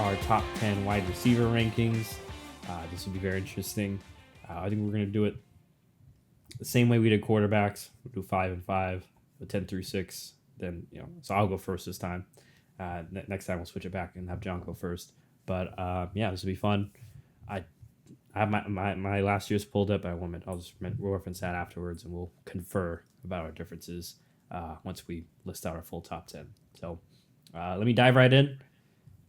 our top 10 wide receiver rankings. This will be very interesting. I think we're going to do it the same way we did quarterbacks. We'll do 5 and 5, with 10 through 6. Then, so I'll go first this time. Next time we'll switch it back and have John go first. But this will be fun. I have my last year's pulled up. I'll just reference that afterwards, and we'll confer about our differences once we list out our full top 10. So let me dive right in.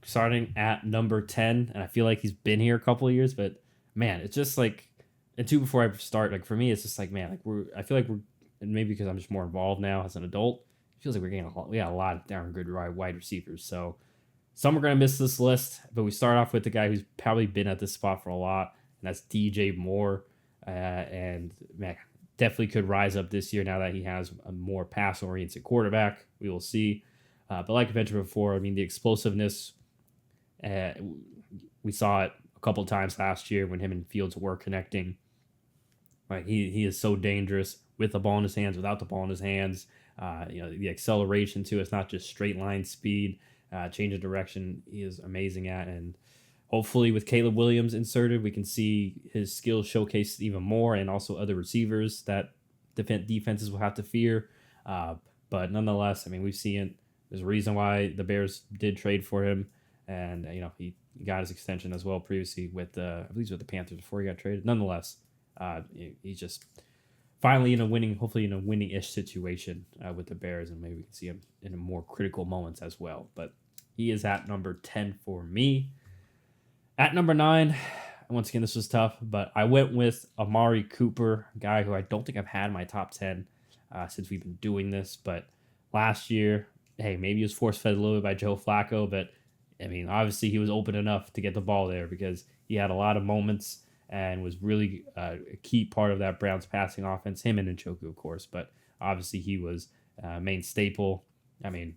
Starting at number 10, and I feel like he's been here a couple of years, but man, it's just like, and two, before I start, like for me, it's just like, man, like I feel like we're, and maybe because I'm just more involved now as an adult, it feels like we got a lot of darn good wide receivers. So some are going to miss this list, but we start off with the guy who's probably been at this spot for a lot, and that's DJ Moore. And man, definitely could rise up this year now that he has a more pass-oriented quarterback. We will see. But like I mentioned before, I mean, the explosiveness, we saw it a couple times last year when him and Fields were connecting. Like he is so dangerous with the ball in his hands, without the ball in his hands. The acceleration too. It's not just straight line speed, change of direction. He is amazing at, and hopefully with Caleb Williams inserted, we can see his skills showcased even more, and also other receivers that defenses will have to fear. But nonetheless, I mean, we've seen it. There's a reason why the Bears did trade for him. And, he got his extension as well previously with, I believe with the Panthers before he got traded. Nonetheless, he's just finally hopefully in a winning-ish situation with the Bears. And maybe we can see him in more critical moments as well. But he is at number 10 for me. At number 9, once again, this was tough, but I went with Amari Cooper, a guy who I don't think I've had in my top 10 since we've been doing this. But last year, hey, maybe he was force-fed a little bit by Joe Flacco, but I mean, obviously he was open enough to get the ball there because he had a lot of moments and was really a key part of that Browns passing offense, him and Njoku, of course, but obviously he was main staple. I mean,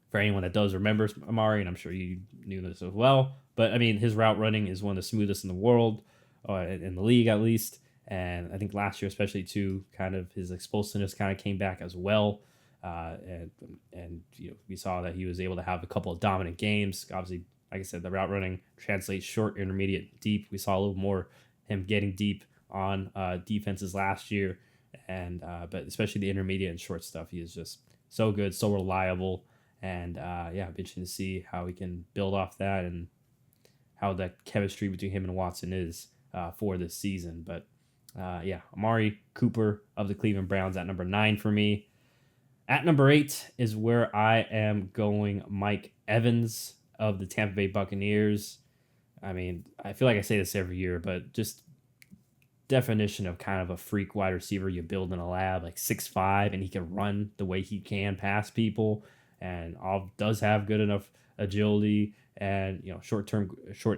for anyone that does remember Amari, and I'm sure you knew this as well, but I mean, his route running is one of the smoothest in the world, in the league at least, and I think last year especially too, kind of his explosiveness kind of came back as well. And we saw that he was able to have a couple of dominant games. Obviously, like I said, the route running translates short, intermediate, deep. We saw a little more him getting deep on defenses last year, but especially the intermediate and short stuff, he is just so good, so reliable, and I'm interested to see how we can build off that and how that chemistry between him and Watson is for this season. But Amari Cooper of the Cleveland Browns at number 9 for me. At number 8 is where I am going Mike Evans of the Tampa Bay Buccaneers. I mean, I feel like I say this every year, but just definition of kind of a freak wide receiver you build in a lab, like 6'5", and he can run the way he can past people, and does have good enough agility and short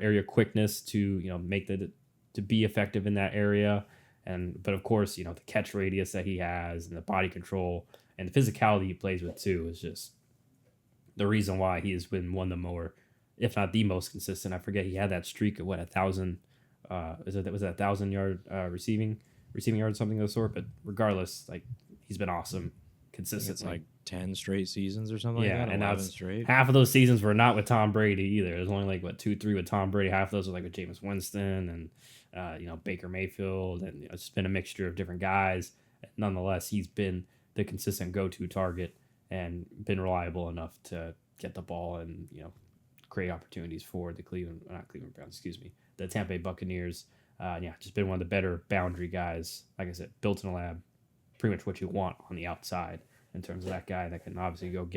area quickness to make to be effective in that area. But of course, the catch radius that he has and the body control and the physicality he plays with too is just the reason why he has been one of the more, if not the most consistent. I forget, he had that streak of 1,000. Was it 1,000-yard receiving yards, something of the sort. But regardless, like he's been awesome consistently. It's like 10 straight seasons or something like that. And 11 straight. Half of those seasons were not with Tom Brady either. There's only like 2-3 with Tom Brady. Half of those were like with Jameis Winston and Baker Mayfield, and it's been a mixture of different guys. Nonetheless, he's been the consistent go-to target and been reliable enough to get the ball and create opportunities for the the Tampa Bay Buccaneers. Just been one of the better boundary guys. Like I said, built in a lab, pretty much what you want on the outside in terms of that guy that can obviously go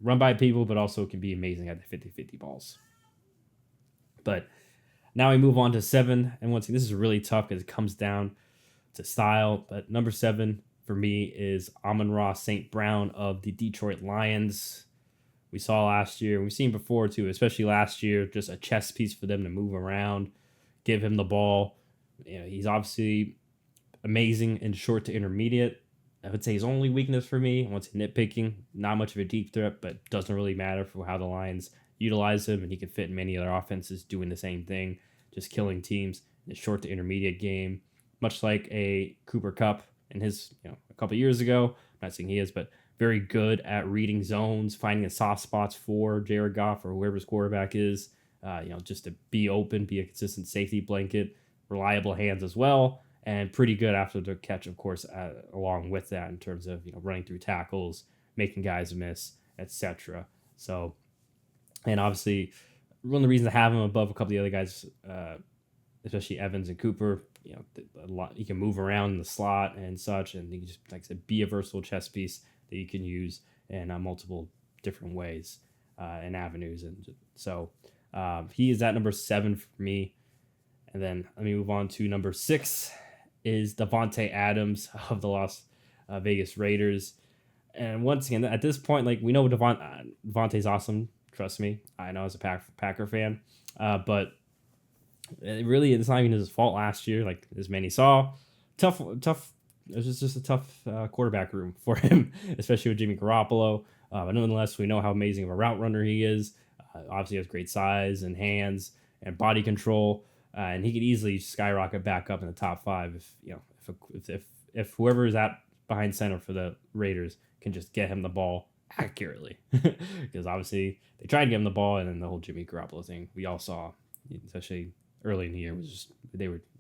run by people, but also can be amazing at the 50-50 balls. But now we move on to 7, and once again, this is really tough because it comes down to style. But number 7 for me is Amon-Ra St. Brown of the Detroit Lions. We saw last year, and we've seen before too, especially last year, just a chess piece for them to move around, give him the ball. He's obviously amazing in short to intermediate. I would say his only weakness for me, once nitpicking, not much of a deep threat, but doesn't really matter for how the Lions utilize him, and he can fit in many other offenses doing the same thing, just killing teams in the short to intermediate game, much like a Cooper Kupp in his a couple years ago. not saying he is, but very good at reading zones, finding the soft spots for Jared Goff or whoever's quarterback is. Just to be open, be a consistent safety blanket, reliable hands as well, and pretty good after the catch, of course, along with that in terms of running through tackles, making guys miss, etc. So, and obviously, one of the reasons I have him above a couple of the other guys, especially Evans and Cooper, a lot he can move around in the slot and such, and he can just, like I said, be a versatile chess piece that you can use in multiple different ways and avenues, and so he is at number 7 for me. And then let me move on to number 6 is Davante Adams of the Las Vegas Raiders. And once again, at this point, like we know Davante's awesome. Trust me, I know as a Packer fan, but it's not even his fault last year. Like as many saw, tough. It was just a tough quarterback room for him, especially with Jimmy Garoppolo. But nonetheless, we know how amazing of a route runner he is. Obviously, he has great size and hands and body control, and he could easily skyrocket back up in the top 5 if whoever is at behind center for the Raiders can just get him the ball accurately. Because obviously they tried to get him the ball, and then the whole Jimmy Garoppolo thing we all saw, especially early in the year, was just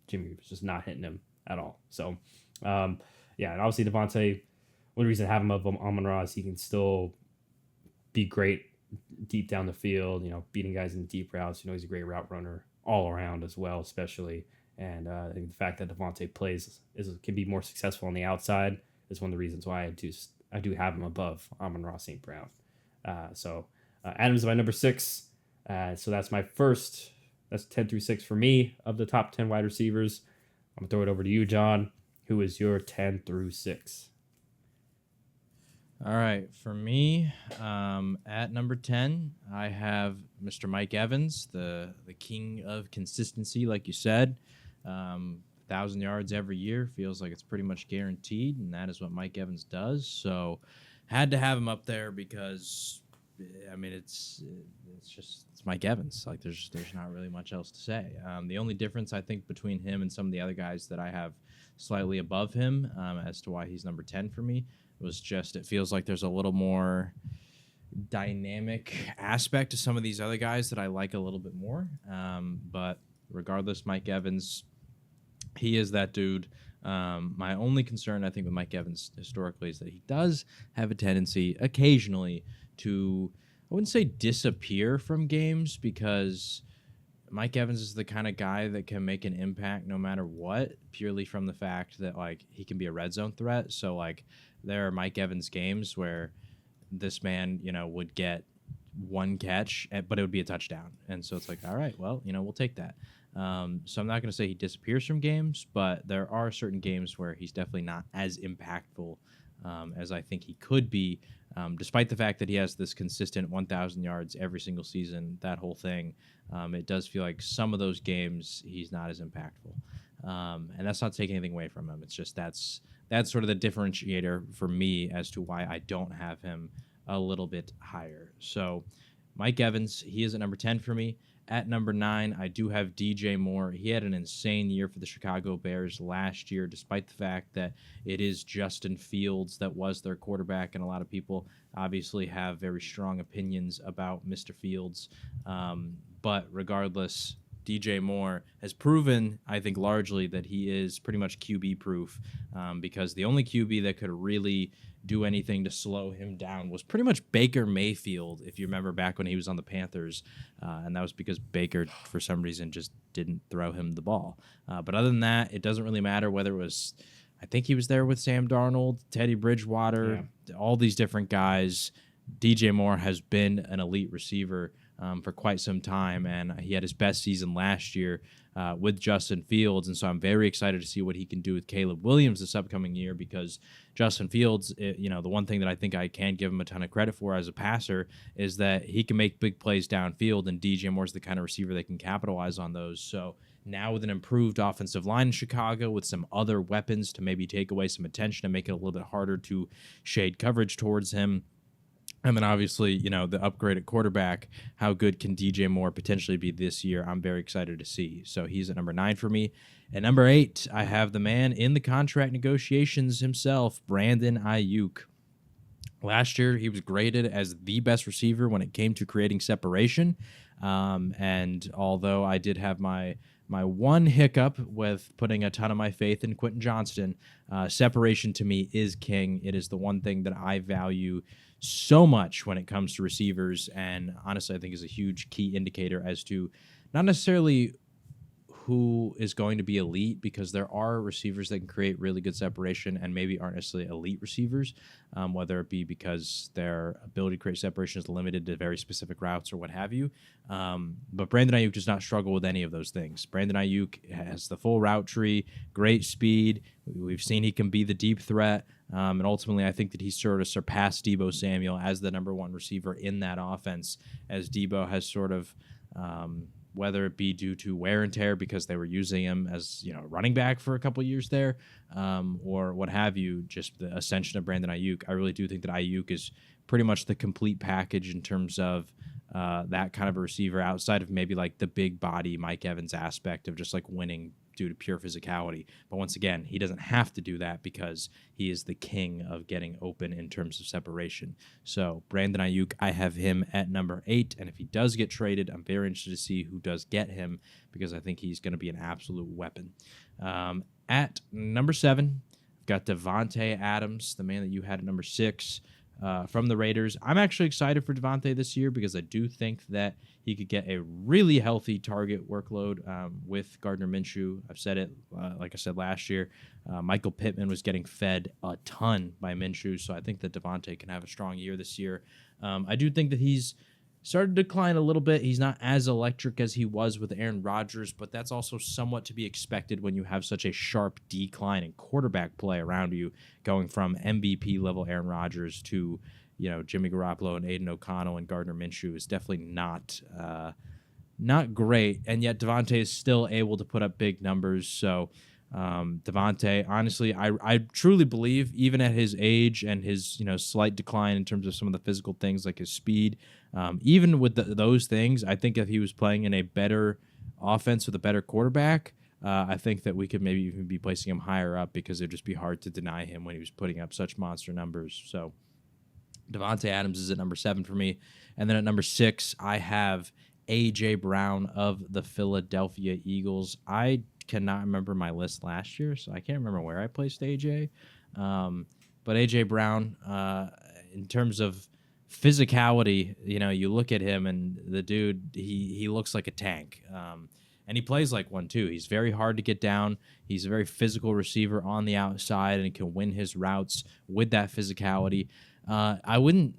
Jimmy was just not hitting him at all. So, and obviously Davante, one reason I have him above Amon-Ra is he can still be great deep down the field, beating guys in deep routes. He's a great route runner all around as well, especially. And I think the fact that Davante can be more successful on the outside is one of the reasons why I do have him above Amon-Ra St. Brown. Adams is my number 6. So that's my first. That's 10 through 6 for me of the top 10 wide receivers. I'm going to throw it over to you, John. Who is your 10 through 6? All right. For me, at number 10, I have Mr. Mike Evans, the king of consistency, like you said. 1,000 yards every year feels like it's pretty much guaranteed, and that is what Mike Evans does. So had to have him up there because, I mean, it's Mike Evans. Like there's not really much else to say. The only difference I think between him and some of the other guys that I have slightly above him, as to why he's number 10 for me, was just it feels like there's a little more dynamic aspect to some of these other guys that I like a little bit more. But regardless, Mike Evans, he is that dude. My only concern, I think, with Mike Evans historically is that he does have a tendency occasionally to, I wouldn't say disappear from games, because Mike Evans is the kind of guy that can make an impact no matter what, purely from the fact that, like, he can be a red zone threat. So, like, there are Mike Evans games where this man, would get one catch, but it would be a touchdown. And so it's like, all right, well, we'll take that. So I'm not going to say he disappears from games, but there are certain games where he's definitely not as impactful as I think he could be, despite the fact that he has this consistent 1,000 yards every single season, that whole thing. It does feel like some of those games he's not as impactful. And that's not taking anything away from him. It's just that's sort of the differentiator for me as to why I don't have him a little bit higher. So Mike Evans, he is at number 10 for me. At number 9, I do have DJ Moore. He had an insane year for the Chicago Bears last year, despite the fact that it is Justin Fields that was their quarterback, and a lot of people obviously have very strong opinions about Mr. Fields. But regardless, DJ Moore has proven, I think, largely that he is pretty much QB proof, because the only QB that could really do anything to slow him down was pretty much Baker Mayfield, if you remember back when he was on the Panthers, and that was because Baker, for some reason, just didn't throw him the ball. But other than that, it doesn't really matter whether it was, I think he was there with Sam Darnold, Teddy Bridgewater, all these different guys. DJ Moore has been an elite receiver for quite some time, and he had his best season last year with Justin Fields, and so I'm very excited to see what he can do with Caleb Williams this upcoming year, because Justin Fields, the one thing that I think I can give him a ton of credit for as a passer is that he can make big plays downfield, and DJ Moore's the kind of receiver that can capitalize on those. So now with an improved offensive line in Chicago, with some other weapons to maybe take away some attention and make it a little bit harder to shade coverage towards him, and then obviously, the upgrade at quarterback, how good can DJ Moore potentially be this year? I'm very excited to see. So he's at number 9 for me. At number 8, I have the man in the contract negotiations himself, Brandon Ayuk. Last year, he was graded as the best receiver when it came to creating separation. And although I did have my one hiccup with putting a ton of my faith in Quentin Johnston, separation to me is king. It is the one thing that I value so much when it comes to receivers, and honestly, I think is a huge key indicator as to not necessarily who is going to be elite, because there are receivers that can create really good separation and maybe aren't necessarily elite receivers, whether it be because their ability to create separation is limited to very specific routes or what have you. But Brandon Ayuk does not struggle with any of those things. Brandon Ayuk has the full route tree, great speed. We've seen he can be the deep threat. And ultimately, I think that he sort of surpassed Deebo Samuel as the number one receiver in that offense, as Deebo has sort of whether it be due to wear and tear because they were using him as running back for a couple of years there, or what have you, just the ascension of Brandon Ayuk. I really do think that Ayuk is pretty much the complete package in terms of that kind of a receiver, outside of maybe like the big body Mike Evans aspect of just like winning due to pure physicality. But once again, he doesn't have to do that because he is the king of getting open in terms of separation. So Brandon Ayuk, I have him at number 8. And if he does get traded, I'm very interested to see who does get him, because I think he's going to be an absolute weapon. At number 7, I've got Davante Adams, the man that you had at number 6. From the Raiders. I'm actually excited for Davante this year because I do think that he could get a really healthy target workload with Gardner Minshew. I've said it, like I said last year, Michael Pittman was getting fed a ton by Minshew, so I think that Davante can have a strong year this year. I do think that he's started to decline a little bit. He's not as electric as he was with Aaron Rodgers, but that's also somewhat to be expected when you have such a sharp decline in quarterback play around you, going from MVP level Aaron Rodgers to Jimmy Garoppolo and Aiden O'Connell and Gardner Minshew is definitely not great. And yet Davante is still able to put up big numbers. So Davante, honestly, I truly believe, even at his age and his slight decline in terms of some of the physical things like his speed, even with those things, I think if he was playing in a better offense with a better quarterback, I think that we could maybe even be placing him higher up, because it'd just be hard to deny him when he was putting up such monster numbers. So Davante Adams is at number 7 for me. And then at number 6, I have A.J. Brown of the Philadelphia Eagles. I cannot remember my list last year, so I can't remember where I placed A.J. But A.J. Brown, in terms of physicality, you look at him and the dude, he looks like a tank. And he plays like one too. He's very hard to get down. He's a very physical receiver on the outside and can win his routes with that physicality.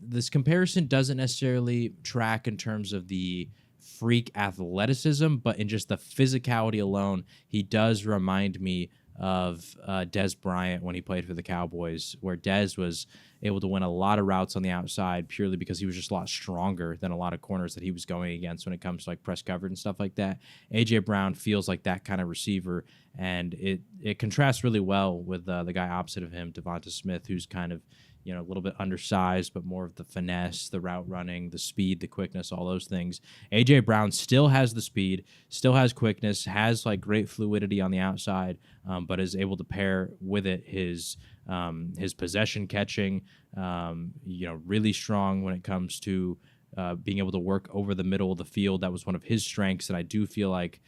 This comparison doesn't necessarily track in terms of the freak athleticism, but in just the physicality alone, he does remind me of Dez Bryant when he played for the Cowboys, where Dez was able to win a lot of routes on the outside purely because he was just a lot stronger than a lot of corners that he was going against when it comes to like press coverage and stuff like that. A.J. Brown feels like that kind of receiver, and it contrasts really well with the guy opposite of him, Devonta Smith, who's kind of a little bit undersized, but more of the finesse, the route running, the speed, the quickness, all those things. A.J. Brown still has the speed, still has quickness, has like great fluidity on the outside, but is able to pair with it his possession catching, really strong when it comes to being able to work over the middle of the field. That was one of his strengths, and I do feel like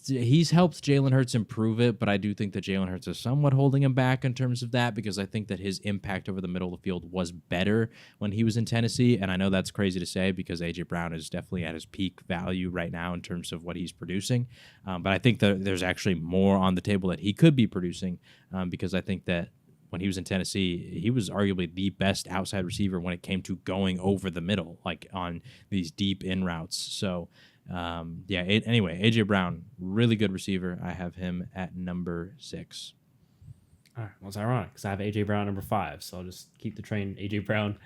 he's helped Jalen Hurts improve it, but I do think that Jalen Hurts is somewhat holding him back in terms of that, because I think that his impact over the middle of the field was better when he was in Tennessee. And I know that's crazy to say because A.J. Brown is definitely at his peak value right now in terms of what he's producing. But I think that there's actually more on the table that he could be producing, because I think that when he was in Tennessee, he was arguably the best outside receiver when it came to going over the middle, like on these deep in routes. So anyway, A.J. Brown, really good receiver. I have him at number 6. All right. Well, it's ironic because I have A.J. Brown number 5, so I'll just keep the A.J. Brown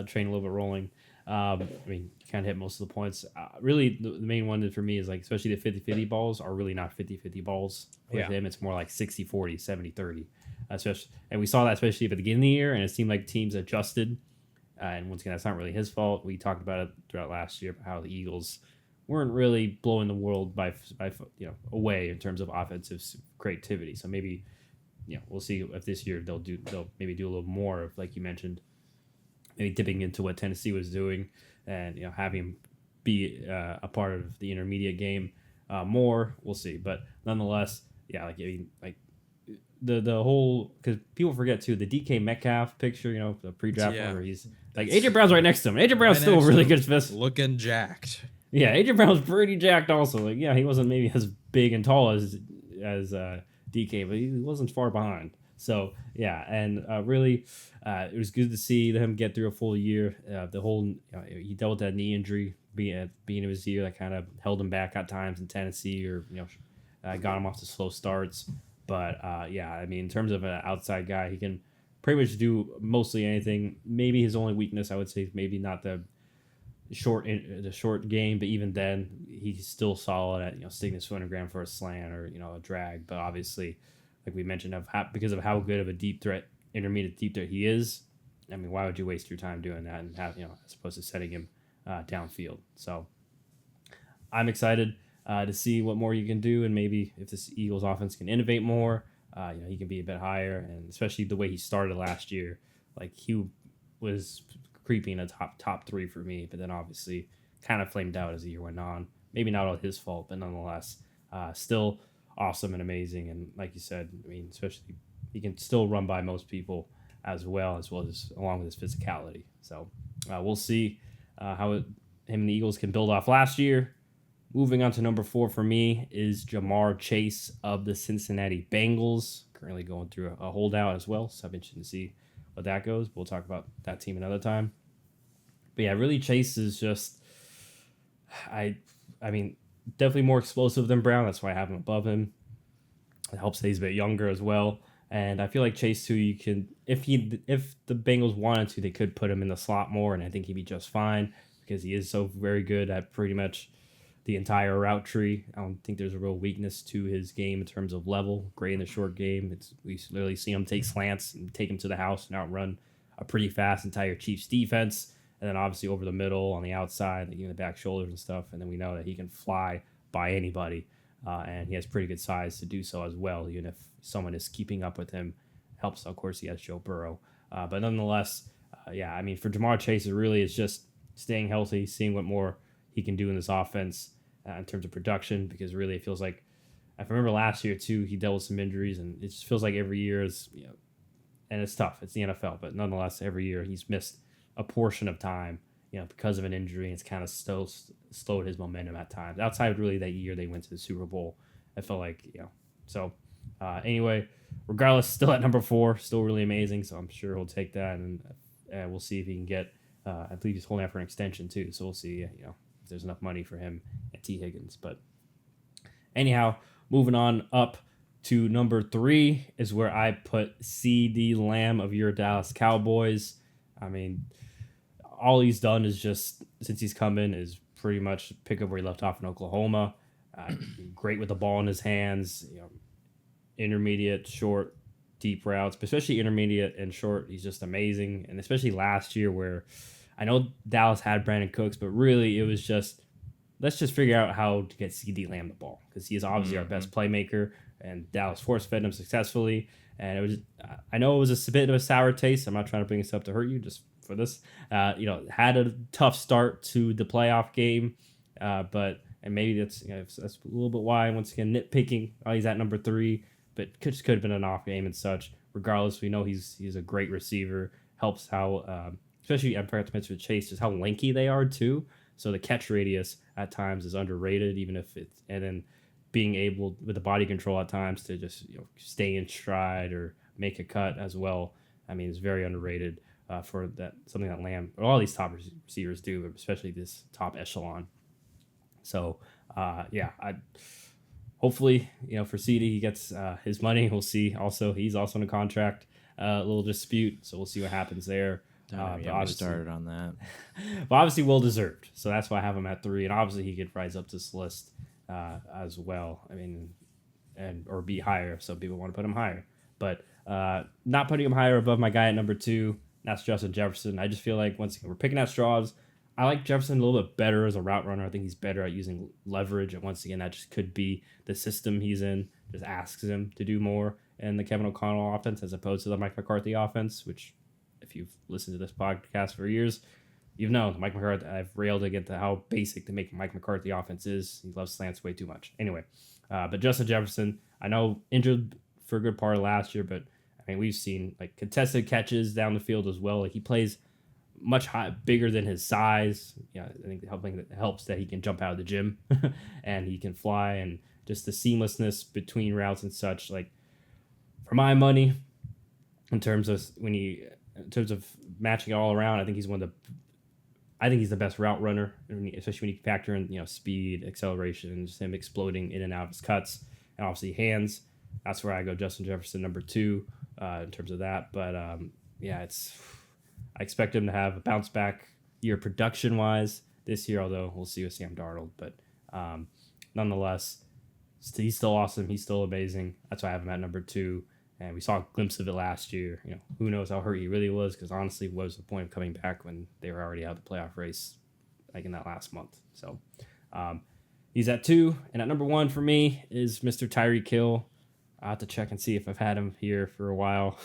train a little bit rolling. I mean, you kind of hit most of the points. Really, the main one for me is like, especially the 50-50 balls are really not 50-50 balls with him. It's more like 60-40, 70-30. Especially, and we saw that especially at the beginning of the year, and it seemed like teams adjusted. And once again, that's not really his fault. We talked about it throughout last year, how the Eagles weren't really blowing the world by away in terms of offensive creativity. So maybe we'll see if this year they'll maybe do a little more of, like you mentioned, maybe dipping into what Tennessee was doing, and having him be a part of the intermediate game more. We'll see, but nonetheless, yeah, like the whole, because people forget too, the DK Metcalf picture, the pre-draft one where he's like AJ Brown's right next to him. AJ Brown's still really good fist. Looking jacked. Yeah, AJ Brown's pretty jacked also. Like, yeah, he wasn't maybe as big and tall as DK, but he wasn't far behind. So yeah, and really, it was good to see him get through a full year. The whole he dealt with that knee injury being of his year that kind of held him back at times in Tennessee, or got him off to slow starts. But yeah, I mean, in terms of an outside guy, he can pretty much do mostly anything. Maybe his only weakness, I would say, is maybe not the short game, but even then, he's still solid at sticking his foot in the ground for a slant or a drag. But obviously, like we mentioned, because of how good of a intermediate deep threat he is, I mean, why would you waste your time doing that and have as opposed to setting him downfield? So I'm excited to see what more you can do, and maybe if this Eagles offense can innovate more, he can be a bit higher, and especially the way he started last year, like he was creeping a top three for me, but then obviously kind of flamed out as the year went on. Maybe not all his fault, but nonetheless, still awesome and amazing. And like you said, I mean, especially he can still run by most people as well as along with his physicality. So we'll see how him and the Eagles can build off last year. Moving on to number 4 for me is Ja'Marr Chase of the Cincinnati Bengals, currently going through a holdout as well. So I'm interested to see what that goes. We'll talk about that team another time. But yeah, really Chase is just, I mean, definitely more explosive than Brown. That's why I have him above him. It helps that he's a bit younger as well. And I feel like Chase too, you can, if the Bengals wanted to, they could put him in the slot more, and I think he'd be just fine because he is so very good at pretty much the entire route tree. I don't think there's a real weakness to his game in terms of level. Great in the short game. We literally see him take slants and take him to the house and outrun a pretty fast entire Chiefs defense. And then obviously over the middle, on the outside, the back shoulders and stuff. And then we know that he can fly by anybody. And he has pretty good size to do so as well, even if someone is keeping up with him. Helps, of course, he has Joe Burrow. But nonetheless, yeah, I mean, for Ja'Marr Chase, it really is just staying healthy, seeing what more he can do in this offense in terms of production, because really it feels like, I remember last year too, he dealt with some injuries, and it just feels like every year is, and it's tough. It's the NFL, but nonetheless, every year he's missed a portion of time, because of an injury. It's kind of slowed his momentum at times. Outside of really that year they went to the Super Bowl, I felt like, So anyway, regardless, still at number 4, still really amazing. So I'm sure he'll take that, and we'll see if he can get. I believe he's holding out for an extension too, so we'll see. If there's enough money for him and T. Higgins. But anyhow, moving on up to number 3 is where I put CeeDee Lamb of your Dallas Cowboys. I mean, all he's done is just, since he's come in, is pretty much pick up where he left off in Oklahoma. Great with the ball in his hands, intermediate, short, deep routes, but especially intermediate and short. He's just amazing. And especially last year, where I know Dallas had Brandon Cooks, but really it was just, let's just figure out how to get CeeDee Lamb the ball, because he is obviously our best playmaker, and Dallas force-fed him successfully. And it was, I know it was a bit of a sour taste. I'm not trying to bring this up to hurt you, just for this. Had a tough start to the playoff game, and maybe that's that's a little bit why, once again, nitpicking. He's at number 3, but could have been an off game and such. Regardless, we know he's a great receiver. Helps how, especially I forgot to mention Chase, just how lanky they are too. So the catch radius at times is underrated, even if it's, and then being able with the body control at times to just stay in stride or make a cut as well. I mean, it's very underrated for that, something that Lamb or all these top receivers do, but especially this top echelon. So hopefully for CeeDee he gets his money. We'll see. Also, he's also in a contract little dispute, so we'll see what happens there. Started on that, but obviously well deserved. So that's why I have him at 3, and obviously he could rise up this list as well. I mean, or be higher if some people want to put him higher, but not putting him higher above my guy at number 2. That's Justin Jefferson. I just feel like, once again, we're picking at straws. I like Jefferson a little bit better as a route runner. I think he's better at using leverage, and once again, that just could be the system he's in just asks him to do more. in the Kevin O'Connell offense as opposed to the Mike McCarthy offense, which if you've listened to this podcast for years, you've known Mike McCarthy. I've railed against how basic the Mike McCarthy offense is. He loves slants way too much. Anyway, but Justin Jefferson, I know injured for a good part of last year, but I mean we've seen like contested catches down the field as well. Like he plays much bigger than his size. Yeah, I think it helps that he can jump out of the gym and he can fly, and just the seamlessness between routes and such. Like for my money, in terms of matching it all around, I think he's the best route runner, especially when you factor in speed, acceleration, and just him exploding in and out of his cuts, and obviously hands. That's where I go Justin Jefferson number 2 in terms of that. But I expect him to have a bounce back year production wise this year, although we'll see with Sam Darnold. But nonetheless, he's still awesome. He's still amazing. That's why I have him at number 2. And we saw a glimpse of it last year. Who knows how hurt he really was? Because honestly, what was the point of coming back when they were already out of the playoff race, like in that last month? So he's at 2, and at number 1 for me is Mr. Tyreek Hill. I have to check and see if I've had him here for a while.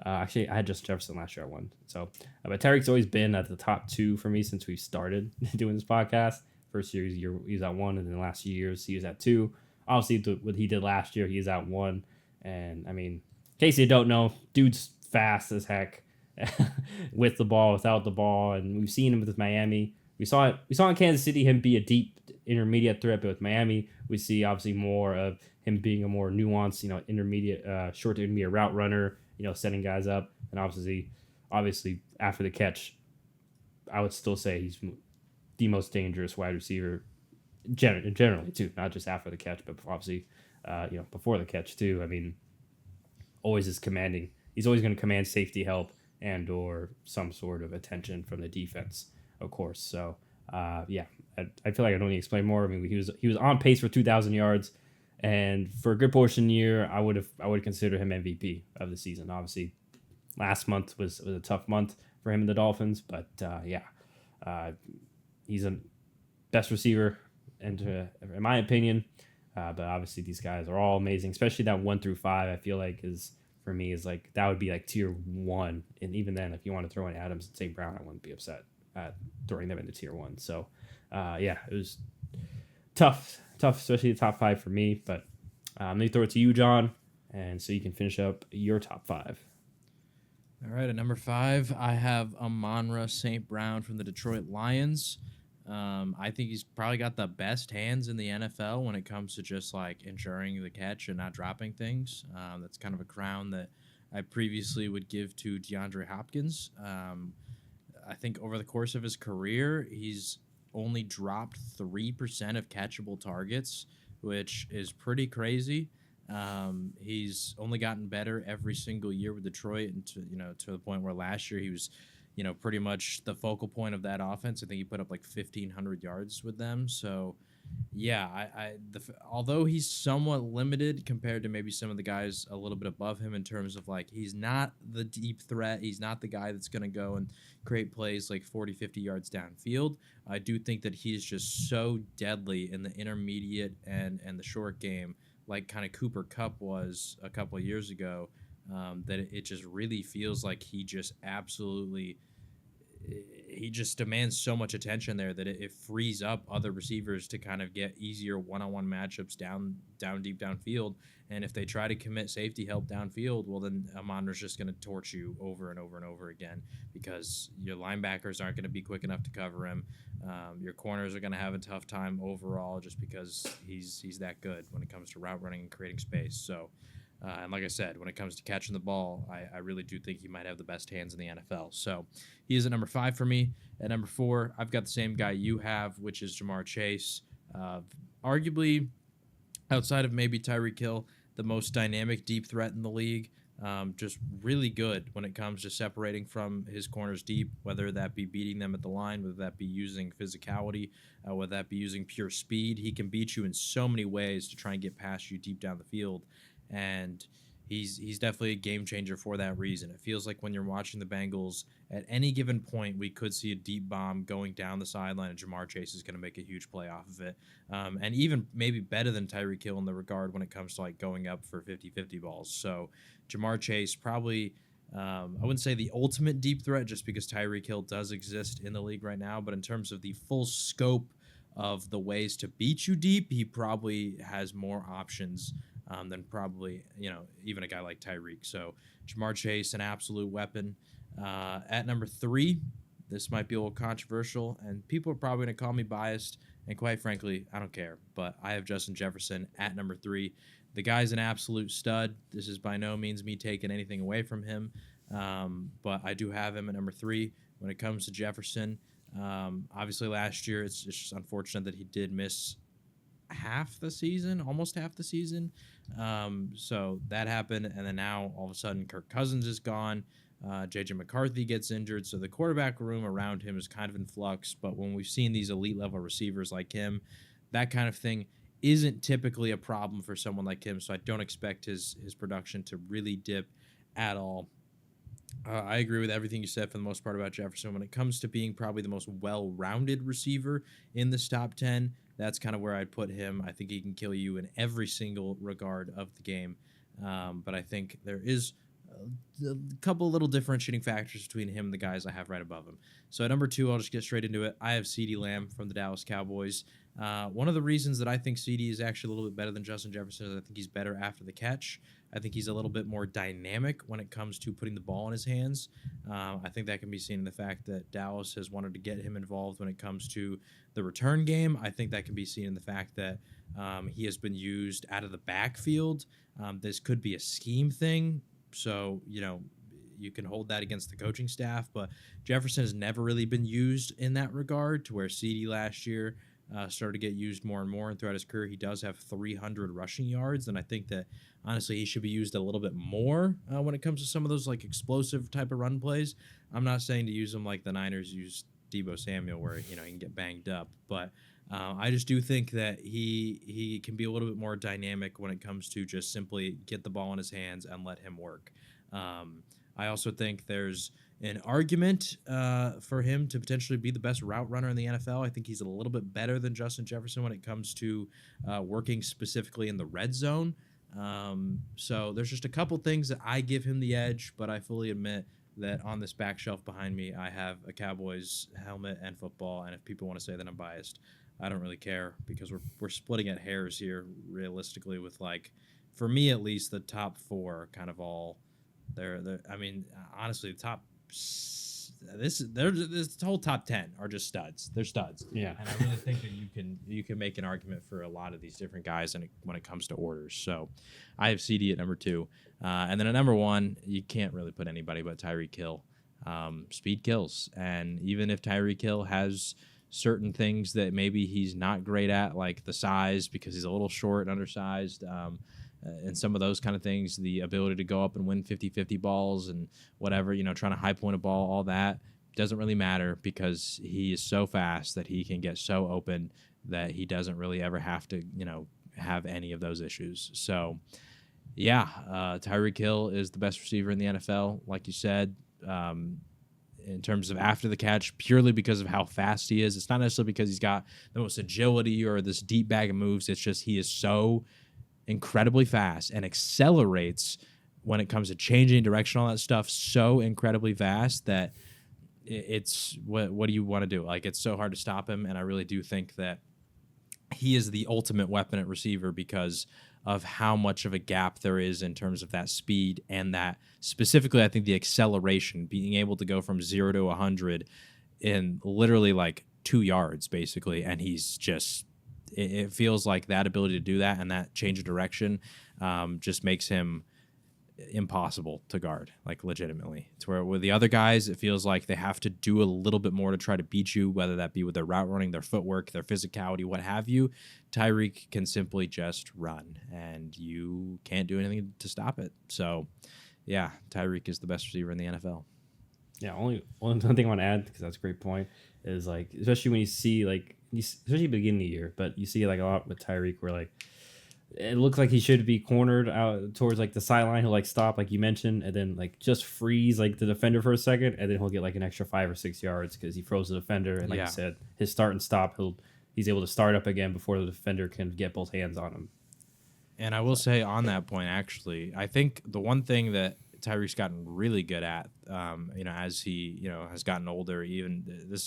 Actually, I had Justin Jefferson last year at 1. So, but Tyreek's always been at the top 2 for me since we started doing this podcast. First year he was at 1, and then the last few years he was at 2. Obviously, what he did last year, he is at 1. And I mean, in case you don't know, dude's fast as heck with the ball, without the ball, and we've seen him with Miami. We saw in Kansas City him be a deep intermediate threat, but with Miami, we see obviously more of him being a more nuanced, intermediate, short to intermediate route runner, setting guys up, and obviously after the catch, I would still say he's the most dangerous wide receiver generally too, not just after the catch, but obviously, before the catch too. I mean, always is commanding. He's always going to command safety help and or some sort of attention from the defense, of course. So, I feel like I don't need to explain more. I mean, he was on pace for 2,000 yards, and for a good portion of the year, I would consider him MVP of the season. Obviously, last month was a tough month for him and the Dolphins, but he's a best receiver, and in my opinion. But obviously these guys are all amazing, especially that 1 through 5. I feel like is like that would be like tier 1, and even then, if you want to throw in Adams and St. Brown, I wouldn't be upset at throwing them into tier 1. So, it was tough, especially the top 5 for me. But let me throw it to you, John, and so you can finish up your top 5. All right, at number 5, I have Amon-Ra St. Brown from the Detroit Lions. I think he's probably got the best hands in the NFL when it comes to just like ensuring the catch and not dropping things. That's kind of a crown that I previously would give to DeAndre Hopkins. I think over the course of his career, he's only dropped 3% of catchable targets, which is pretty crazy. He's only gotten better every single year with Detroit, and to the point where last year he was pretty much the focal point of that offense. I think he put up like 1,500 yards with them. So, yeah, although he's somewhat limited compared to maybe some of the guys a little bit above him in terms of like he's not the deep threat. He's not the guy that's going to go and create plays like 40, 50 yards downfield. I do think that he's just so deadly in the intermediate and the short game, like kind of Cooper Kupp was a couple of years ago, that it just really feels like he just demands so much attention there that it frees up other receivers to kind of get easier one-on-one matchups down deep downfield. And if they try to commit safety help downfield, well, then Amon-Ra's just going to torch you over and over and over again because your linebackers aren't going to be quick enough to cover him. Your corners are going to have a tough time overall just because he's that good when it comes to route running and creating space. So, and like I said, when it comes to catching the ball, I really do think he might have the best hands in the NFL. So he is at number 5 for me. At number 4, I've got the same guy you have, which is Ja'Marr Chase. Arguably, outside of maybe Tyreek Hill, the most dynamic deep threat in the league. Just really good when it comes to separating from his corners deep, whether that be beating them at the line, whether that be using physicality, whether that be using pure speed. He can beat you in so many ways to try and get past you deep down the field. And he's definitely a game changer for that reason. It feels like when you're watching the Bengals, at any given point, we could see a deep bomb going down the sideline, and Jamar Chase is going to make a huge play off of it. And even maybe better than Tyreek Hill in the regard when it comes to like going up for 50-50 balls. So Jamar Chase probably, I wouldn't say the ultimate deep threat just because Tyreek Hill does exist in the league right now, but in terms of the full scope of the ways to beat you deep, he probably has more options than probably, even a guy like Tyreek. So Jamar Chase, an absolute weapon. At number 3, this might be a little controversial, and people are probably going to call me biased, and quite frankly, I don't care. But I have Justin Jefferson at number 3. The guy's an absolute stud. This is by no means me taking anything away from him, but I do have him at number 3 when it comes to Jefferson. Obviously, last year, it's just unfortunate that he did miss almost half the season. So that happened, and then now all of a sudden Kirk Cousins is gone. JJ McCarthy gets injured, so the quarterback room around him is kind of in flux. But when we've seen these elite level receivers like him, that kind of thing isn't typically a problem for someone like him. So I don't expect his production to really dip at all. I agree with everything you said for the most part about Jefferson. When it comes to being probably the most well-rounded receiver in this top 10, that's kind of where I'd put him. I think he can kill you in every single regard of the game. But I think there is a couple little differentiating factors between him and the guys I have right above him. So at number 2, I'll just get straight into it. I have CeeDee Lamb from the Dallas Cowboys. One of the reasons that I think CeeDee is actually a little bit better than Justin Jefferson is I think he's better after the catch. I think he's a little bit more dynamic when it comes to putting the ball in his hands. I think that can be seen in the fact that Dallas has wanted to get him involved when it comes to the return game. I think that can be seen in the fact that he has been used out of the backfield. This could be a scheme thing. So, you can hold that against the coaching staff, but Jefferson has never really been used in that regard, to where CeeDee last year started to get used more and more, and throughout his career he does have 300 rushing yards, and I think that honestly he should be used a little bit more when it comes to some of those like explosive type of run plays. I'm not saying to use him like the Niners used Deebo Samuel, where he can get banged up, but I just do think that he can be a little bit more dynamic when it comes to just simply get the ball in his hands and let him work. I also think there's an argument for him to potentially be the best route runner in the NFL. I think he's a little bit better than Justin Jefferson when it comes to working specifically in the red zone. So there's just a couple things that I give him the edge, but I fully admit that on this back shelf behind me, I have a Cowboys helmet and football, and if people want to say that I'm biased, I don't really care, because we're splitting at hairs here realistically with, like, for me at least, the top 4 kind of all they're I mean, honestly, the top this whole top 10 are just studs. They're studs. Yeah. And I really think that you can make an argument for a lot of these different guys when it comes to orders. So I have CeeDee at number 2. And then at number 1, you can't really put anybody but Tyreek Hill. Speed kills. And even if Tyreek Hill has certain things that maybe he's not great at, like the size, because he's a little short and undersized, and some of those kind of things, the ability to go up and win 50-50 balls and whatever, trying to high point a ball, all that doesn't really matter, because he is so fast that he can get so open that he doesn't really ever have to, have any of those issues. So, yeah, Tyreek Hill is the best receiver in the NFL, like you said. In terms of after the catch, purely because of how fast he is. It's not necessarily because he's got the most agility or this deep bag of moves. It's just he is so incredibly fast and accelerates when it comes to changing direction, all that stuff, so incredibly fast that it's what do you want to do? Like, it's so hard to stop him, and I really do think that he is the ultimate weapon at receiver because of how much of a gap there is in terms of that speed and that specifically, I think the acceleration, being able to go from 0 to 100 in literally like 2 yards, basically. And he's just, it feels like that ability to do that and that change of direction just makes him impossible to guard, like legitimately. It's where with the other guys, it feels like they have to do a little bit more to try to beat you, whether that be with their route running, their footwork, their physicality, what have you. Tyreek can simply just run, and you can't do anything to stop it. So, yeah, Tyreek is the best receiver in the NFL. Yeah, only one thing I want to add, because that's a great point, is like, especially when you see, like, especially beginning of the year, but you see like a lot with Tyreek where like it looks like he should be cornered out towards like the sideline. He'll like stop, like you mentioned, and then like just freeze like the defender for a second, and then he'll get like an extra 5 or 6 yards because he froze the defender. And like you Yeah. said, his start and stop, he's able to start up again before the defender can get both hands on him. And I will say on that point, actually, I think the one thing that Tyreek's gotten really good at, as he, has gotten older, even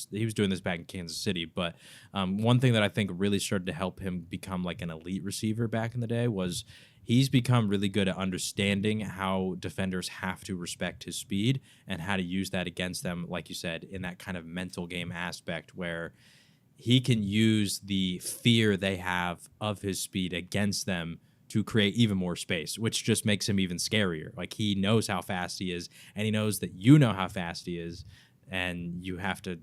he was doing this back in Kansas City, but one thing that I think really started to help him become like an elite receiver back in the day was he's become really good at understanding how defenders have to respect his speed and how to use that against them, like you said, in that kind of mental game aspect where he can use the fear they have of his speed against them to create even more space, which just makes him even scarier. Like he knows how fast he is, and he knows that you know how fast he is, and you have to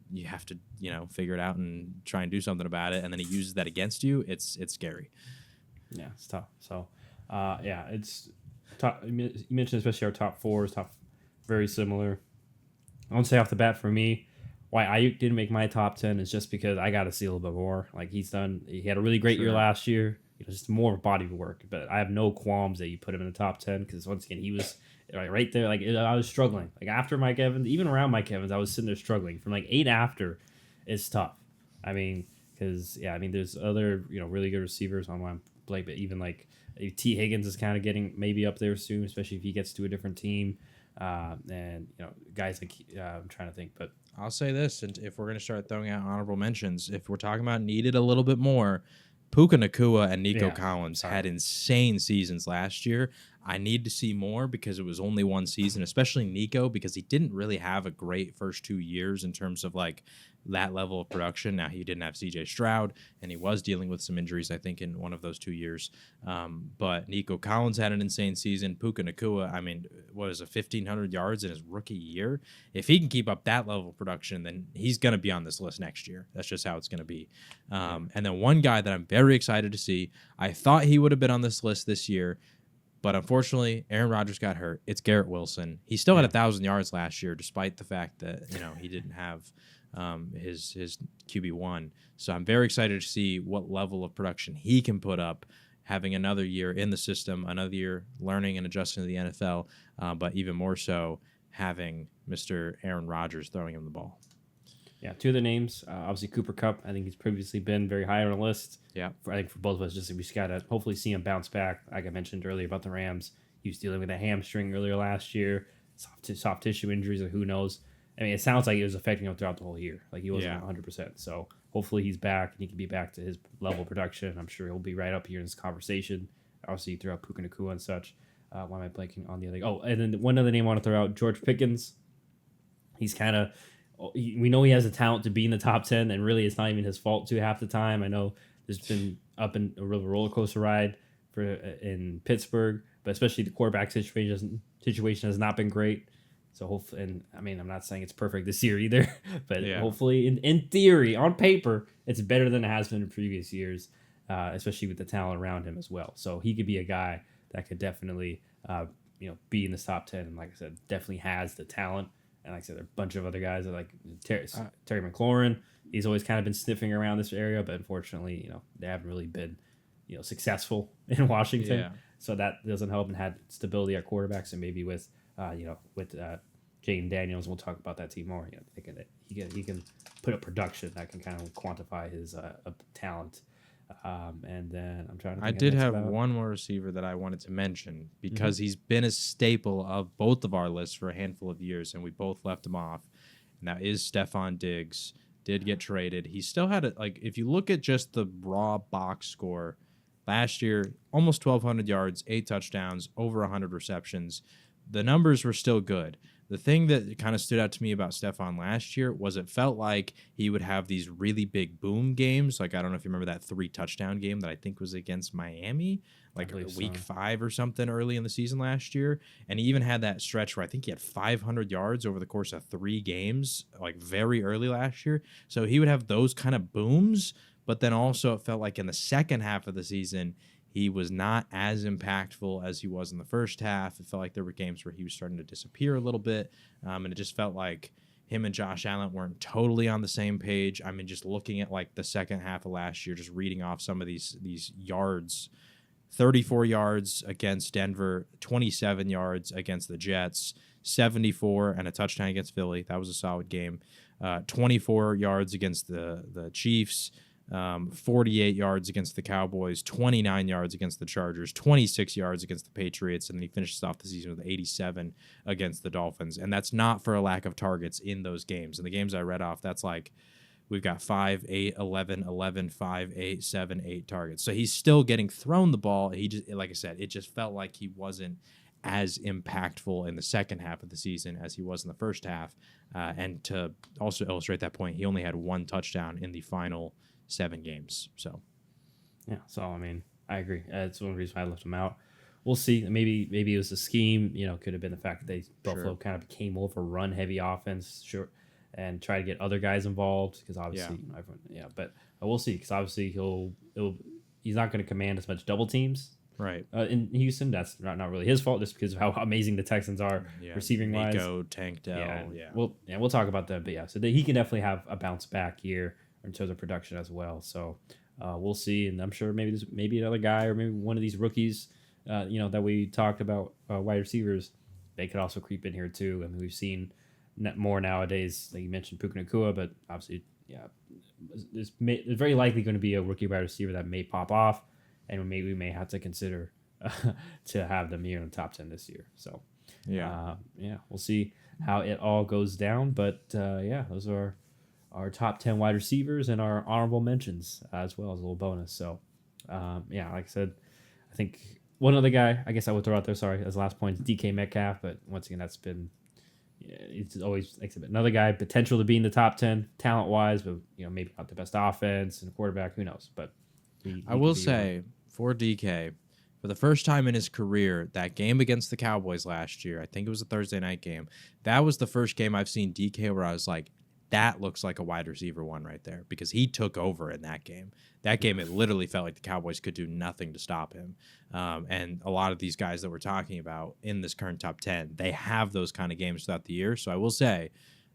figure it out and try and do something about it. And then he uses that against you. It's scary. Yeah, it's tough. So, it's top. You mentioned especially our top fours, very similar. I won't say off the bat for me why Ayuk didn't make my top 10 is just because I got to see a little bit more. Like he had a really great year last year. Just more body work, but I have no qualms that you put him in the top 10 because once again he was right there. Like I was struggling. Like after Mike Evans, even around Mike Evans, I was sitting there struggling. From like 8 after, it's tough. I mean, there's other really good receivers on my play, but even like T Higgins is kind of getting maybe up there soon, especially if he gets to a different team. And guys like I'm trying to think, but I'll say this, and if we're going to start throwing out honorable mentions, if we're talking about needed a little bit more, Puka Nacua and Nico Collins had insane seasons last year. I need to see more because it was only one season, especially Nico, because he didn't really have a great first 2 years in terms of like that level of production. Now he didn't have CJ Stroud, and he was dealing with some injuries, I think, in one of those 2 years. But Nico Collins had an insane season. Puka Nacua, I mean, what is it, 1,500 yards in his rookie year? If he can keep up that level of production, then he's going to be on this list next year. That's just how it's going to be. And then one guy that I'm very excited to see, I thought he would have been on this list this year, but unfortunately, Aaron Rodgers got hurt. It's Garrett Wilson. He still had 1,000 yards last year, despite the fact that he didn't have his QB1. So I'm very excited to see what level of production he can put up, having another year in the system, another year learning and adjusting to the NFL, but even more so having Mr. Aaron Rodgers throwing him the ball. Yeah, two of the names. Obviously, Cooper Kupp. I think he's previously been very high on the list. Yeah. I think for both of us, we just got to hopefully see him bounce back. Like I mentioned earlier about the Rams, he was dealing with a hamstring earlier last year, soft tissue injuries, or who knows. I mean, it sounds like it was affecting him throughout the whole year. Like he wasn't 100%. So hopefully he's back and he can be back to his level of production. I'm sure he'll be right up here in this conversation. Obviously, throughout Puka Nacua and such. Why am I blanking on the other? Oh, and then one other name I want to throw out, George Pickens. He's kind of... We know he has the talent to be in the top 10, and really it's not even his fault too half the time. I know there's been up in a real roller coaster ride in Pittsburgh, but especially the quarterback situation has not been great. So hopefully, and I mean, I'm not saying it's perfect this year either, but hopefully in theory, on paper, it's better than it has been in previous years, especially with the talent around him as well. So he could be a guy that could definitely be in the top 10, and like I said, definitely has the talent. And like I said, there are a bunch of other guys that like Terry McLaurin. He's always kind of been sniffing around this area, but unfortunately, they haven't really been, successful in Washington. Yeah. So that doesn't help, and had stability at quarterback. So maybe with Jaden Daniels, we'll talk about that team more. Thinking that he can put up production that can kind of quantify his talent. And then I'm trying to think I did have one more receiver that I wanted to mention because he's been a staple of both of our lists for a handful of years, and we both left him off. And that is Stephon Diggs. Did get traded. He still had if you look at just the raw box score last year, almost 1,200 yards, 8 touchdowns, over 100 receptions. The numbers were still good. The thing that kind of stood out to me about Stephon last year was it felt like he would have these really big boom games. Like, I don't know if you remember that 3-touchdown game that I think was against Miami, like week 5 or something early in the season last year. And he even had that stretch where I think he had 500 yards over the course of 3 games, like very early last year. So he would have those kind of booms, but then also it felt like in the second half of the season, he was not as impactful as he was in the first half. It felt like there were games where he was starting to disappear a little bit, and it just felt like him and Josh Allen weren't totally on the same page. I mean, just looking at like the second half of last year, just reading off some of these yards, 34 yards against Denver, 27 yards against the Jets, 74 and a touchdown against Philly. That was a solid game. 24 yards against the Chiefs, 48 yards against the Cowboys, 29 yards against the Chargers, 26 yards against the Patriots, and then he finishes off the season with 87 against the Dolphins. And that's not for a lack of targets in those games. In the games I read off, that's like we've got 5, 8, 11, 11, 5, 8, 7, 8 targets. So he's still getting thrown the ball. He just, like I said, it just felt like he wasn't as impactful in the second half of the season as he was in the first half. And to also illustrate that point, he only had 1 touchdown in the final 7 games. So, yeah. So I mean, I agree. That's one reason why I left him out. We'll see. Maybe it was the scheme. Could have been the fact that Buffalo kind of became more of a run heavy offense. Sure. And try to get other guys involved because obviously, everyone. But we'll see because obviously he's not going to command as much double teams. Right. In Houston, that's not really his fault, just because of how amazing the Texans are receiving wise. Nico, Tank Dell, We'll talk about that, but so he can definitely have a bounce back year in terms of production as well. So we'll see, and I'm sure maybe another guy or maybe one of these rookies, that we talked about, wide receivers, they could also creep in here too. I mean, we've seen more nowadays. Like you mentioned Puka Nacua, but obviously, there's very likely going to be a rookie wide receiver that may pop off. And we may have to consider to have them here in the top 10 this year. So, we'll see how it all goes down. But, those are our top 10 wide receivers and our honorable mentions as well as a little bonus. So, like I said, I think one other guy, I guess I would throw out there, as the last point, is DK Metcalf. But once again, that's been, it's always another guy, potential to be in the top 10 talent-wise, but, maybe not the best offense and quarterback, who knows. But I will say, for DK, for the first time in his career, that game against the Cowboys last year, I think it was a Thursday night game, that was the first game I've seen DK where I was like, that looks like a wide receiver one right there, because he took over in that game. That game, it literally felt like the Cowboys could do nothing to stop him. And a lot of these guys that we're talking about in this current top 10, they have those kind of games throughout the year. So I will say,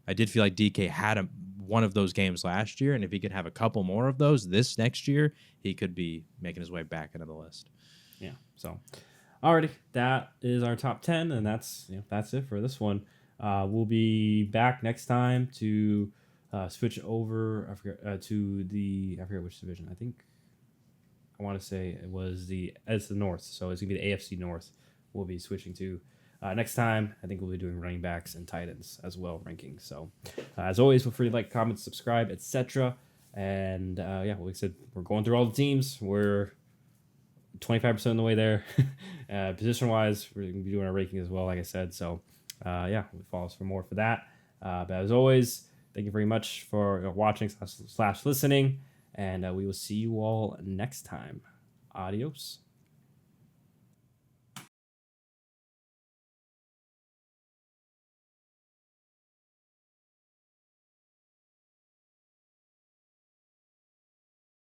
I did feel like DK had one of those games last year, and if he could have a couple more of those this next year, he could be making his way back into the list. Yeah. So, alrighty, that is our top 10, and that's it for this one. We'll be back next time to switch over. I forget which division. I want to say it's the North, so it's gonna be the AFC North. We'll be switching to. Next time, I think we'll be doing running backs and tight ends as well, rankings. So, as always, feel free to like, comment, subscribe, etc. And, like I said, we're going through all the teams. We're 25% of the way there. Position-wise, we're going to be doing our ranking as well, like I said. So, follow us for more for that. But as always, thank you very much for watching / listening. And we will see you all next time. Adios.